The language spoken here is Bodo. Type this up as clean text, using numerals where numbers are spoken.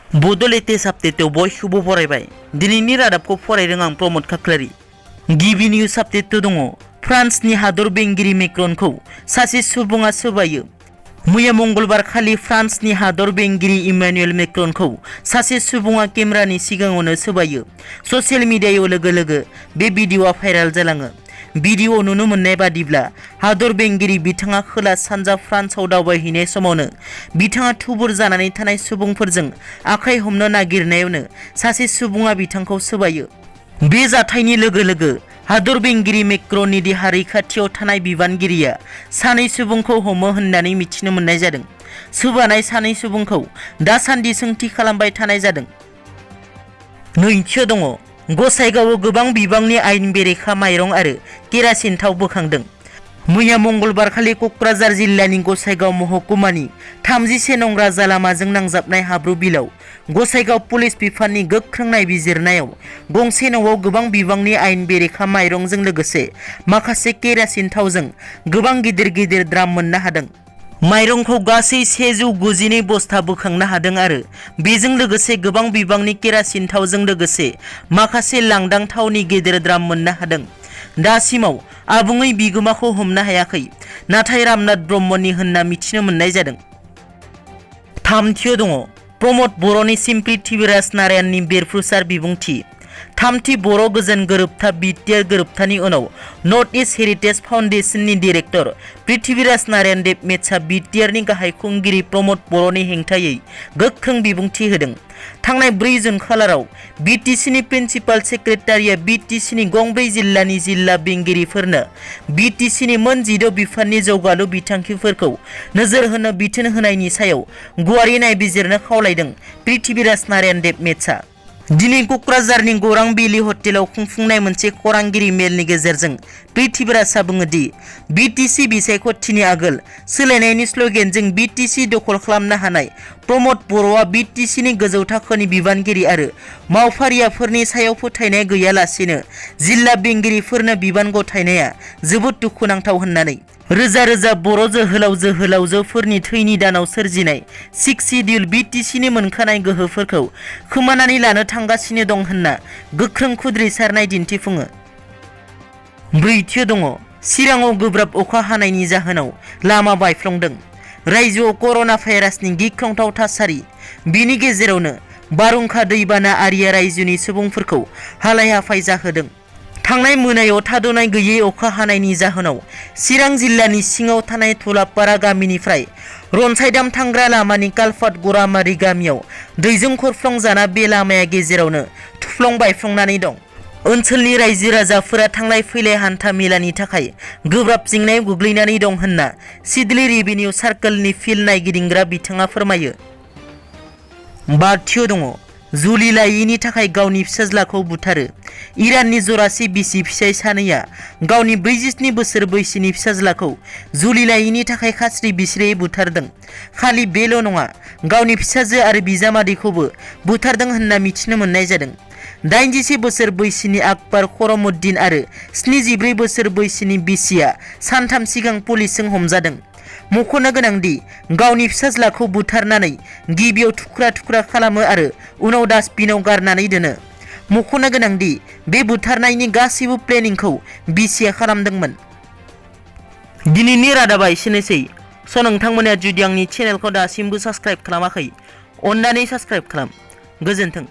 बड' लेटेस्ट आपडेटआव बयखौबो बरायबाय। दिनैनि रादाबखौ फरायदों आं प्रमद खाख्लारि। गिबि निउज आपडेट दङ। फ्रान्सनि हादर बेंगिरि मेक्रनखौ सासे सुबुङा सोबायो। मैया मंगलबार खालि फ्रान्सनि हादर बेंगिरि इमानुएल मेक्रनखौ सासे सुबुङा केमेरानि सिगाङावनो सोबायो। ससियेल मिडियायाव लोगो लोगो बे भिडिअआ भाइराल जालाङो। भिडिअ नुनो मोननाय बादिब्ला हादर बेंगिरि बिथाङा खोला सानजा फ्रान्सआव दावबायहैनाय समावनो बिथाङा थुबुर जानानै थानाय सुबुंफोरजों आखाइ हमनो नागिरनायावनो सासे सुबुङा बिथांखौ सोबायो। बे जाथायनि लोगो लोगो हादर बेंगिरि मेक्रननि देहा रैखाथियाव थानाय बिबानगिरिया सानै सुबुंखौ हमो होननानै मिथिनो मोननाय जादों। सोबानाय सानै सुबुंखौ दासान्दि सोंथि खालामबाय थानाय जादों। नैथियाव दङ। गसाइगावआव गोबां बिबांनि आयेन बेरेखा माइरं आरो केरासिन थाव बोखांदों। मैया मंगलबार खालि क'क्राझार जिल्लानि गसाइगाव महकुमानि 31 नं राजा लामाजों नांजाबनाय हाब्रु बिलआव गसाइगाव पुलिस बिफाननि गोख्रों नायबिजिरनायाव गंसे न'आव गोबां बिबांनि आयेन बेरेखा माइरंजों लोगोसे माखासे केरासिन थावजों गोबां गिदिर गिदिर द्राम मोननो हादों। माइरंखौ गासै 192 बस्ता बोखांनो हादों आरो बेजों लोगोसे गोबां बिबांनि केरासिन थावजों लोगोसे माखासे लांदां थावनि गेदेर द्राम मोननो हादों। दासिमाव आबुङै बिगोमाखौ हमनो हायाखै, नाथाय रामनाथ ब्रह्मनि होनना मिथिनो मोननाय जादों। थामथियाव दङ। प्रमद बर'निसिम पृथ्वीराज नारायणनि बेरफ्रुसार बिबुंथि। थामथि बर' गोजोन गोरोबथा बिटिआर गोरोबथानि उनाव नर्थ इस्ट हेरिटेज फाउन्डेशननि डिरेक्टर पृथ्वीराज नारायण देबमेटसा बिटिआरनि गाहाय खुंगिरि प्रमद बर'नि हेंथायै गोख्रों बिबुंथि होदों। थांनाय 4 जुन खालाराव बिटिसिनि प्रिन्सिपाल सेक्रेटारिया बिटिसिनि गंब्रै जिल्लानि जिल्ला बेंगिरिफोरनो बिटिसिनि मोन 16 बिफाननि जौगालु बिथांखिफोरखौ नोजोर होनो बिथोन होनायनि सायाव गुवारै नायबिजिरनो खावलायदों पृथ्वीराज नारायण देबमेटसा। दिनै क'क्राझारनि गौरां बेली हटेलाव खुंफुंनाय मोनसे खौरांगिरि मेलनि गेजेरजों पृथ्वीराजआ बुङो दि बिटिसि बिसायख'थिनि आगोल सोलायनायनि स्ल'गेनजों बिटिसि दखल खालामनो हानाय प्रमद बर'आ बिटिसिनि गोजौ थाखोनि बिबानगिरि आरो मावफारियाफोरनि सायाव फोथायनाय गैयालासेनो जिल्ला बेंगिरिफोरनो बिबान गथायनाया जोबोद दुखुनांथाव होननानै रोजा रोजा बर' जोहोलाव जोहोलावजोफोरनि थैनि दानाव सोरजिनाय 6 सिडिउल बिटिसिनि मोनखानाय गोहोफोरखौ खोमानानै लानो थांगासिनो दं होनना गोख्रों खुद्रिसारनाय दिन्थिफुङो। ब्रैथियाव दङ। चिराङाव गोब्राब अखा हानायनि जाहोनाव लामा बायफ्लंदों। रायजोआव कर'ना भाइरासनि गिख्रंथाव थासारि। बिनि गेजेरावनो बारहुंखा दैबाना आरिया रायजोनि सुबुंफोरखौ हालाय हाफाय जाहोदों। थांनाय मोनायाव थाद'नाय गैयै अखा हानायनि जाहोनाव चिरां जिल्लानि सिङाव थानाय थुलापारा गामिनिफ्राय रनसायदाम थांग्रा लामानि कालफाट गरामारि गामियाव दैजों खरफ्लंजाना बे लामाया गेजेरावनो थुफ्लं बायफ्लंनानै दं। ओनसोलनि रायजो राजाफोरा थांलाय फैलाय हान्था मेलानि थाखाय गोब्राब जेंनायाव गोग्लैनानै दं होनना सिडली रेभिनिउ सार्कलनि फिल्ड नायगिदिंग्रा बिथाङा फोरमायो। बाथियाव दङ। जुलि लायैनि थाखाय गावनि फिसाज्लाखौ बुथारो। इराननि जरासे बिसि फिसाय सानैया गावनि 47 बोसोर बैसोनि फिसाज्लाखौ जुलि लायैनि थाखाय खास्रि बिस्रियै बुथारदों। खालि बेल' नङा, गावनि फिसाजो आरो बिजामादैखौबो बुथारदों होनना मिथिनो मोननाय जादों। 81 बोसोर बैसोनि आकबर खरमुद्दिन आरो 74 बोसोर बैसोनि बिसिया सानथाम सिगां पुलिसजों हमजादों। मख'नो गोनांदि गावनि फिसाज्लाखौ बुथारनानै गिबियाव थुख्रा थुख्रा खालामो आरो उनाव डास्टबिनाव गारनानै दोनो। मख'नो गोनांदि बे बुथारनायनि गासैबो प्लेनिंखौ बिसिया खालामदोंमोन। दिनैनि रादाबा एसेनोसै। नोंथांमोना जुदि आंनि चेनेलखौ दासिमबो साबस्क्राइब खालामाखै, अन्नानै साबस्क्राइब खालाम। गोजोन्थों।